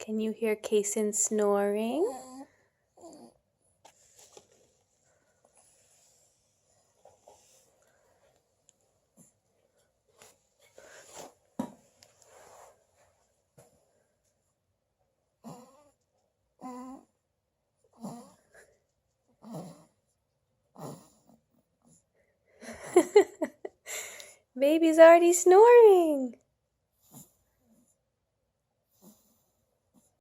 Can you hear Kason snoring? Baby's already snoring.